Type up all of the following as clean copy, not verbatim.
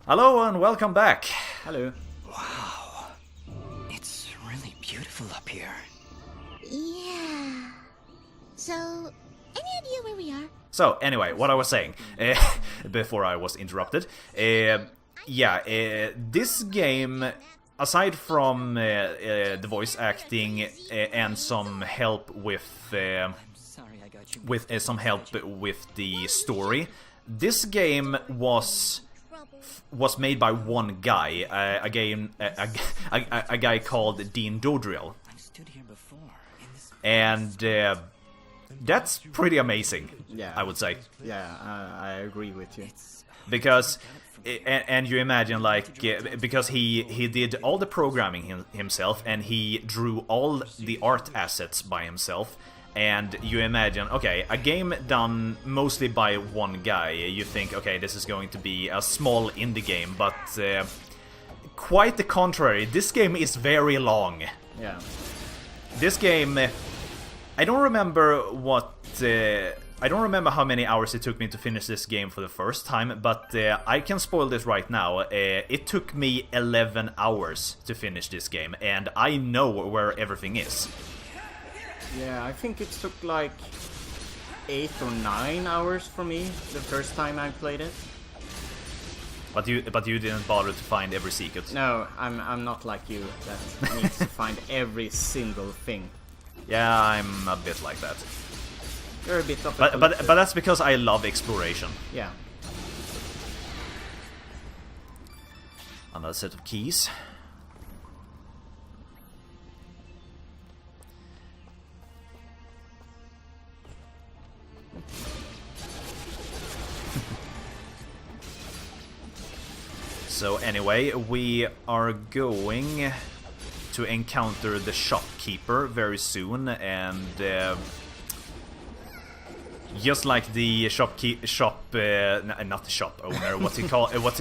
Hello and welcome back. Hello. Wow. It's really beautiful up here. Yeah. So, any idea where we are? So, anyway, what I was saying, before I was interrupted, this game, aside from the voice acting and some help with some help with the story, this game was made by one guy, a guy called Dean Dodriel, and that's pretty amazing. Yeah, I would say. Yeah, I agree with you. Because, and you imagine, like, because he did all the programming himself, and he drew all the art assets by himself. And you imagine, okay, a game done mostly by one guy, you think, okay, this is going to be a small indie game, but quite the contrary, this game is very long. Yeah. This game, I don't remember how many hours it took me to finish this game for the first time, but I can spoil this right now. It took me 11 hours to finish this game, and I know where everything is. Yeah, I think it took like 8 or 9 hours for me the first time I played it. But you didn't bother to find every secret. No, I'm not like you that needs to find every single thing. Yeah, I'm a bit like that. You're a bit of a but that's because I love exploration. Yeah. Another set of keys. So anyway, we are going to encounter the shopkeeper very soon, and just like the not the shop owner. What's he called? What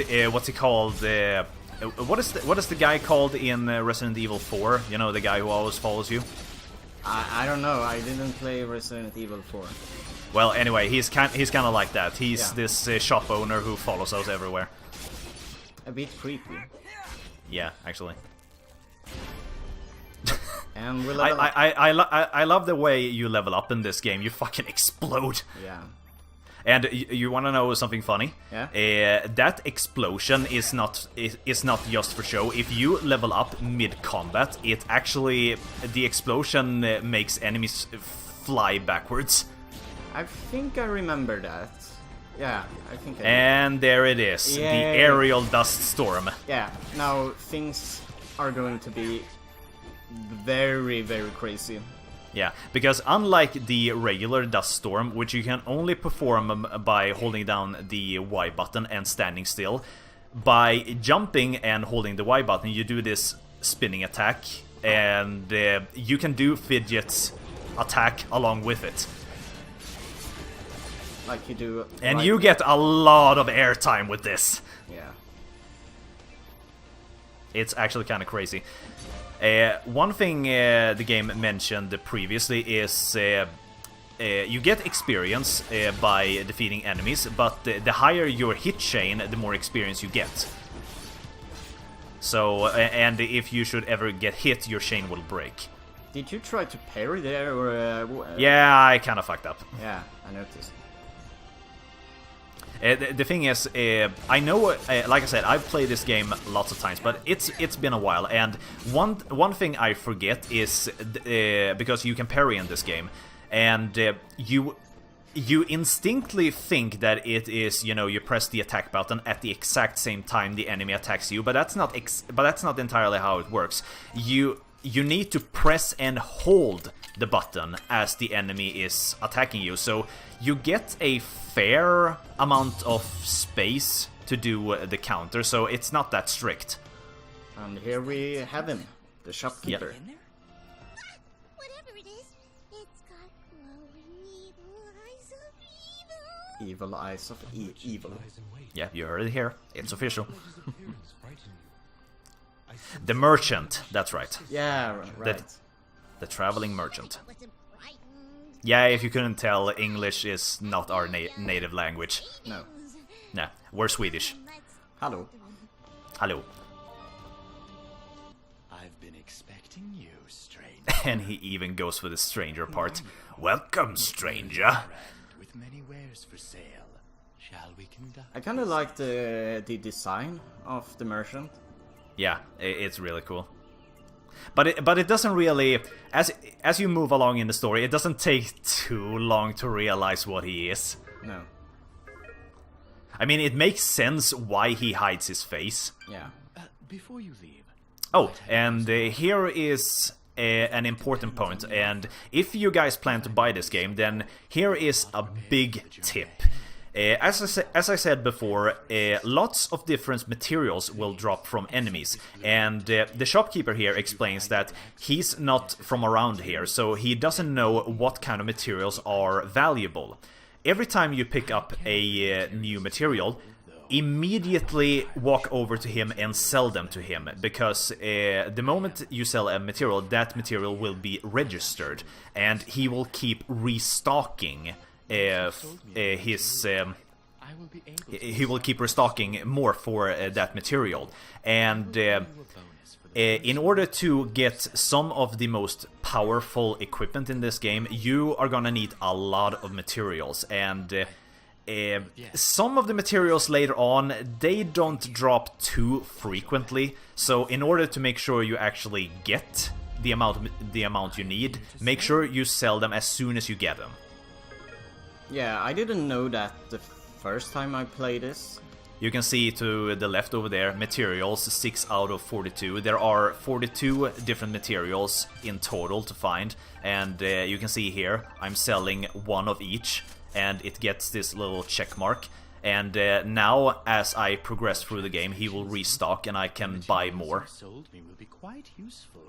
is the guy called in Resident Evil 4? You know, the guy who always follows you. I don't know. I didn't play Resident Evil 4. Well, anyway, he's kind of like that. He's this shop owner who follows us everywhere. A bit creepy. Yeah, actually. And we'll I love the way you level up in this game. You fucking explode. Yeah. And you want to know something funny? Yeah. That explosion is not just for show. If you level up mid-combat, the explosion makes enemies fly backwards. I think I remember that. Yeah, I think I do. And there it is, Yay. the aerial dust storm. Yeah, now things are going to be very, very crazy. Yeah, because unlike the regular dust storm, which you can only perform by holding down the Y button and standing still, by jumping and holding the Y button, you do this spinning attack, and you can do Fidget's attack along with it. Like you do. And you get a lot of airtime with this. Yeah. It's actually kind of crazy. One thing the game mentioned previously is you get experience by defeating enemies, but the higher your hit chain, the more experience you get. So, and if you should ever get hit, your chain will break. Did you try to parry there, or? Yeah, I kind of fucked up. Yeah, I noticed. The thing is, I know, like I said, I've played this game lots of times, but it's been a while, and one thing I forget is, because you can parry in this game, and you instinctively think that it is, you press the attack button at the exact same time the enemy attacks you, but that's not entirely how it works. You need to press and hold the button as the enemy is attacking you, so you get a fair amount of space to do the counter, so it's not that strict. And here we have him, the shopkeeper. Yep. Whatever it is, it's got glowing evil eyes of evil. Evil eyes of evil. Yeah, you heard it here. It's official. The merchant, that's right. Yeah, right. The traveling merchant. Yeah, if you couldn't tell, English is not our native language. No. Nah, we're Swedish. Hello. Hello. I've been expecting you, stranger. And he even goes for the stranger part. Welcome, stranger. With many wares for sale. Shall we conduct? I kind of like the design of the merchant. Yeah, it's really cool. But it doesn't really, as you move along in the story, it doesn't take too long to realize what he is. No. I mean, it makes sense why he hides his face. Yeah. Before you leave. Oh, and here is an important point, and if you guys plan to buy this game, then here is a big tip. As I said before, lots of different materials will drop from enemies, and the shopkeeper here explains that he's not from around here, so he doesn't know what kind of materials are valuable. Every time you pick up a new material, immediately walk over to him and sell them to him, because the moment you sell a material, that material will be registered, and he will keep restocking he will keep restocking more for that material. And in order to get some of the most powerful equipment in this game, you are gonna need a lot of materials, and some of the materials later on, they don't drop too frequently, so in order to make sure you actually get the amount you need, make sure you sell them as soon as you get them. Yeah, I didn't know that the first time I played this. You can see to the left over there, materials, 6 out of 42. There are 42 different materials in total to find, and you can see here, I'm selling one of each, and it gets this little check mark. And now, as I progress through the game, he will restock and I can buy more. Sold me will be quite useful.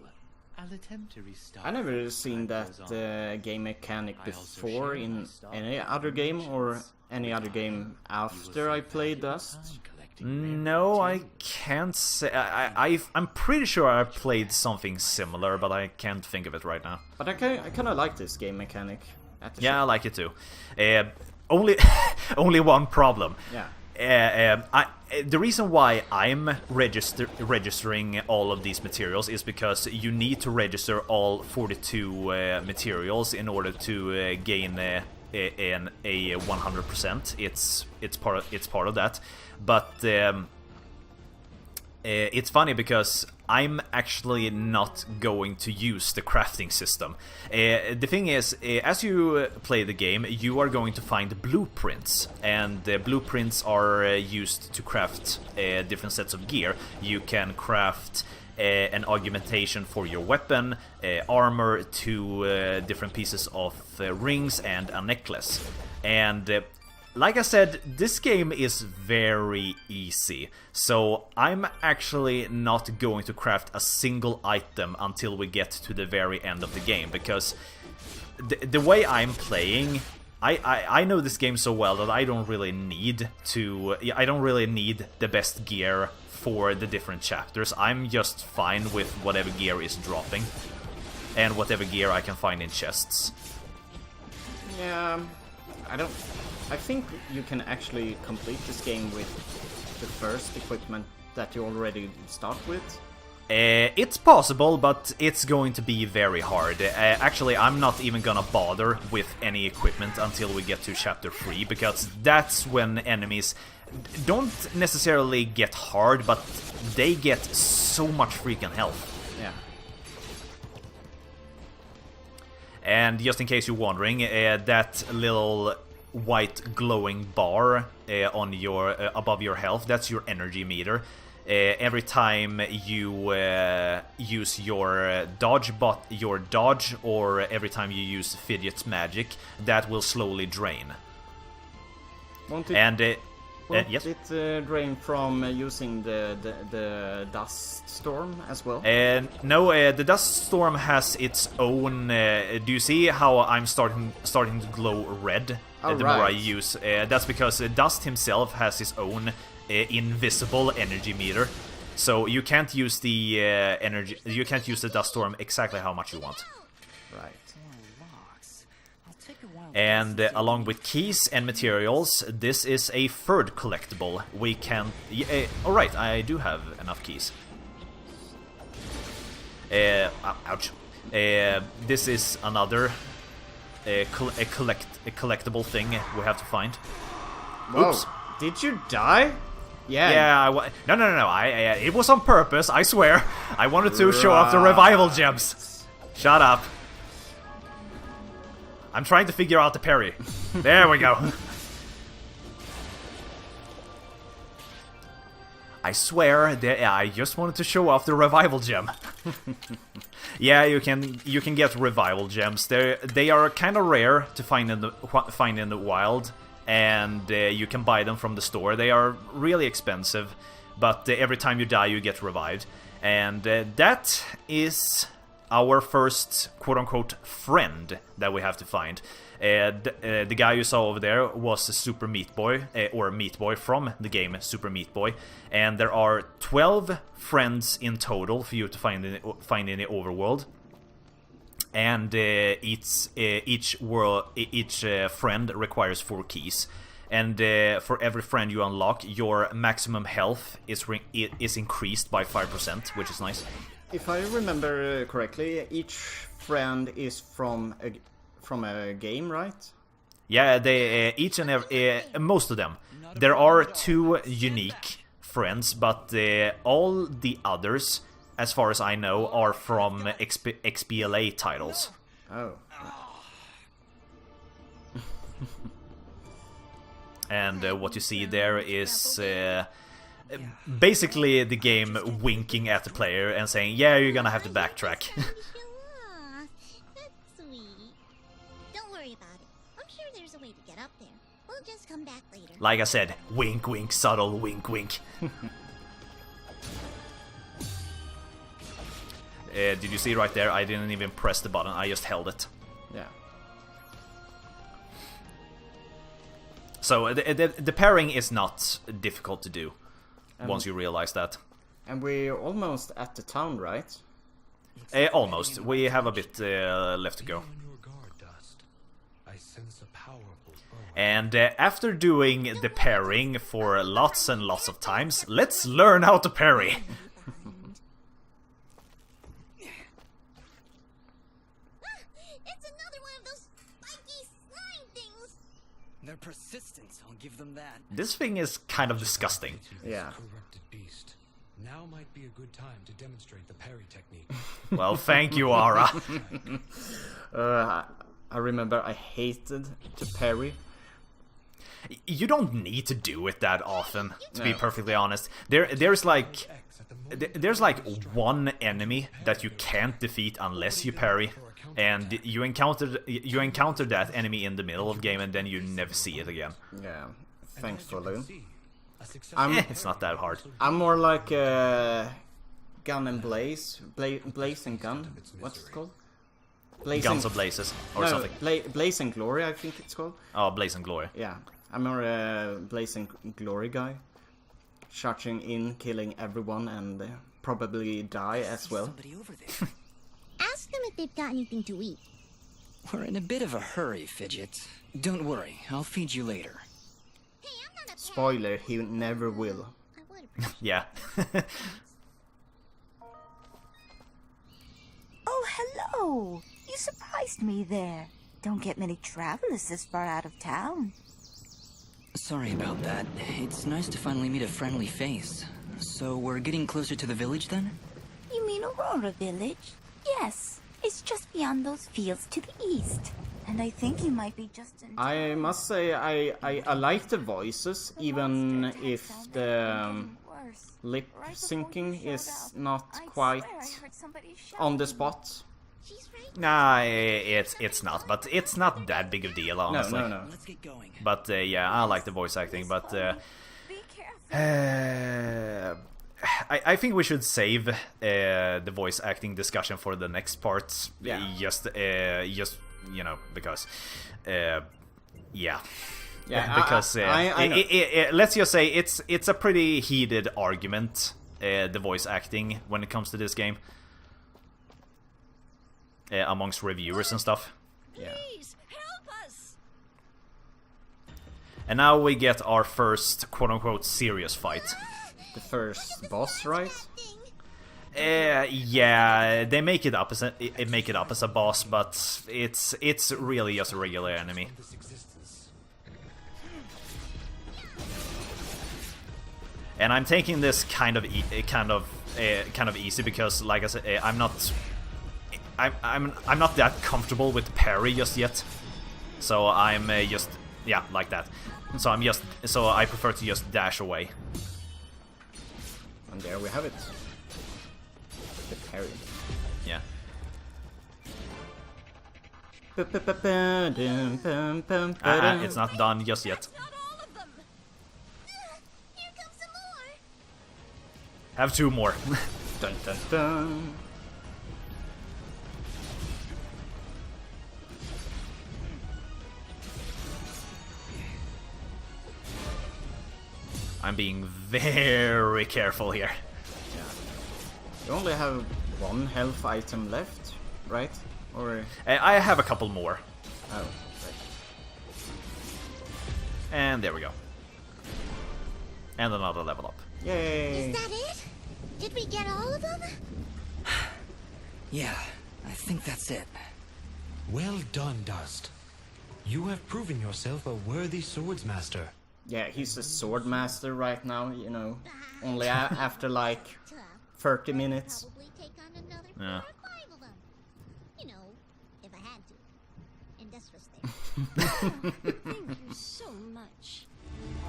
I'll attempt to restock. I never seen that game mechanic before in any other game or any other game after I played Dust. No, I can't say. I'm pretty sure I played something similar, but I can't think of it right now. But I kind of like this game mechanic. Yeah, I like it too. Only one problem. Yeah. The reason why I'm registering all of these materials is because you need to register all 42 materials in order to gain a 100%. It's part of that, but it's funny because I'm actually not going to use the crafting system. The thing is, as you play the game, you are going to find blueprints, and blueprints are used to craft different sets of gear. You can craft an augmentation for your weapon, armor, to different pieces of rings and a necklace. And like I said, this game is very easy, so I'm actually not going to craft a single item until we get to the very end of the game, because the way I'm playing, I know this game so well that I don't really need the best gear for the different chapters. I'm just fine with whatever gear is dropping, and whatever gear I can find in chests. Yeah, I think you can actually complete this game with the first equipment that you already start with. It's possible, but it's going to be very hard. Actually, I'm not even gonna bother with any equipment until we get to chapter 3, because that's when enemies don't necessarily get hard, but they get so much freaking health. Yeah. And just in case you're wondering, that little white glowing bar on your above your health, that's your energy meter. Every time you use your dodge, or every time you use Fidget's magic, that will slowly drain. Won't it, And yes? It drain from using the dust storm as well? No, the dust storm has its own. Do you see how I'm starting to glow red? The more I use, that's because Dust himself has his own invisible energy meter, so you can't use the energy. You can't use the dust storm exactly how much you want. Right. And along with keys and materials, this is a third collectible. We can... alright, I do have enough keys. Ouch. This is another collectible thing we have to find. Whoa. Oops. Did you die? Yeah. Yeah, no. It was on purpose, I swear. I wanted to show off the revival gems. Shut up. I'm trying to figure out the parry. There we go. I swear, I just wanted to show off the revival gem. Yeah, you can get revival gems. They are kind of rare to find in the wild, and you can buy them from the store. They are really expensive, but every time you die, you get revived, and that is our first quote-unquote friend that we have to find. The guy you saw over there was a Super Meat Boy, or Meat Boy from the game Super Meat Boy, and there are 12 friends in total for you to find in the overworld. And each friend requires 4 keys, and for every friend you unlock, your maximum health is increased by 5%, which is nice. If I remember correctly, each friend is from a game, right? Yeah, they each and every most of them. There are 2 unique friends, but all the others, as far as I know, are from XBLA titles. Oh. And what you see there is basically the game winking at the player and saying, yeah, you're gonna have to backtrack. Aw, that's sweet. Don't worry about it. I'm sure there's a way to get up there. We'll just come back later. Like I said, wink wink, subtle wink wink. Did you see right there? I didn't even press the button, I just held it. Yeah. So the pairing is not difficult to do once you realize that. And we're almost at the town, right? Almost. We have a bit left to go. And after doing the pairing for lots and lots of times, let's learn how to parry. It's another one of those spiky slime things. They're persistent, I'll give them that. This thing is kind of disgusting. Yeah. Corrupted beast. Now might be a good time to demonstrate the parry technique. Well, thank you, Ara. I remember I hated to parry. You don't need to do it that often, to be perfectly honest. There's like one enemy that you can't defeat unless you parry, and you encounter that enemy in the middle of the game, and then you never see it again. Yeah, thankfully. It's not that hard. I'm more like Gun and Blaze, Blaze and Gun. What's it called? Guns or Blazes or something. Blaze and Glory, I think it's called. Oh, Blaze and Glory. Yeah, I'm more a Blaze and Glory guy, charging in, killing everyone, and probably die as well. Somebody over there. Ask them if they've got anything to eat. We're in a bit of a hurry, Fidget. Don't worry, I'll feed you later. Hey, I'm not a pet. Spoiler, he never will. I would appreciate Yeah. Oh, hello! You surprised me there. Don't get many travelers this far out of town. Sorry about that. It's nice to finally meet a friendly face. So we're getting closer to the village then? You mean Aurora Village? Yes, it's just beyond those fields to the east. And I think you might be just in time. I must say, I like the voices, even if the lip syncing is not quite on the spot. She's right. Nah, it's not, but it's not that big of a deal, honestly. No. Let's get going. But yeah, I like the voice acting, but Be careful. I think we should save the voice acting discussion for the next part. Yeah. Just you know, because yeah. Yeah, Because I know. let's just say it's a pretty heated argument, the voice acting when it comes to this game, amongst reviewers and stuff. Yeah. Please help us. And now we get our first quote-unquote serious fight. The first boss, right? Yeah, they make it up as a boss, but it's really just a regular enemy. And I'm taking this kind of easy because, like I said, I'm not that comfortable with parry just yet. So I'm just like that. So I prefer to just dash away. And there we have it. The parry. Yeah. It's not done just yet. Have 2 more. Dun dun dun. I'm being very careful here. Yeah. You only have 1 health item left, right? Or I have a couple more. oh, right. And there we go. And another level up. Yay! Is that it? Did we get all of them? Yeah, I think that's it. Well done, Dust. You have proven yourself a worthy swordsmaster. Yeah, he's a sword master right now, you know. Only after like 30 minutes. Probably take on another Yeah. 4 or 5 of them. You know, if I had to. In this respect. Thank you so much.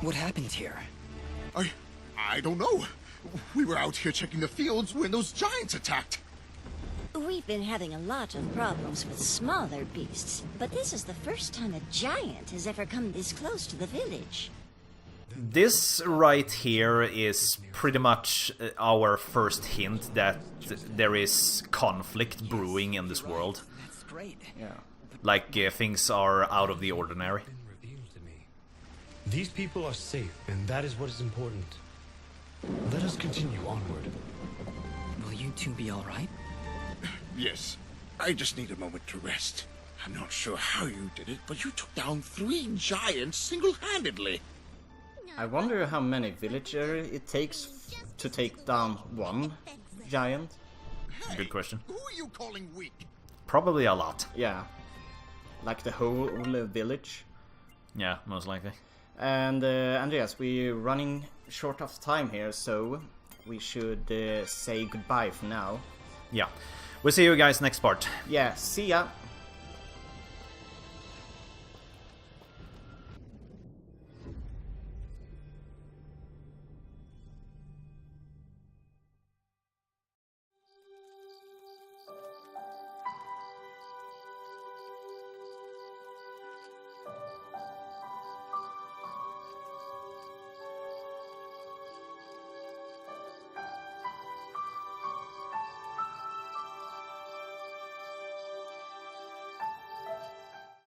What happened here? I don't know. We were out here checking the fields when those giants attacked. We've been having a lot of problems with smaller beasts, but this is the first time a giant has ever come this close to the village. This right here is pretty much our first hint that there is conflict brewing in this world. That's great. Yeah. Like things are out of the ordinary. Been revealed to me. These people are safe, and that is what is important. Let us continue onward. Will you two be alright? Yes. I just need a moment to rest. I'm not sure how you did it, but you took down 3 giants single-handedly. I wonder how many villagers it takes to take down 1 giant. Good question. Who are you calling weak? Probably a lot. Yeah. Like the whole village. Yeah, most likely. And yes, we're running short of time here, so we should say goodbye for now. Yeah. We'll see you guys next part. Yeah, see ya!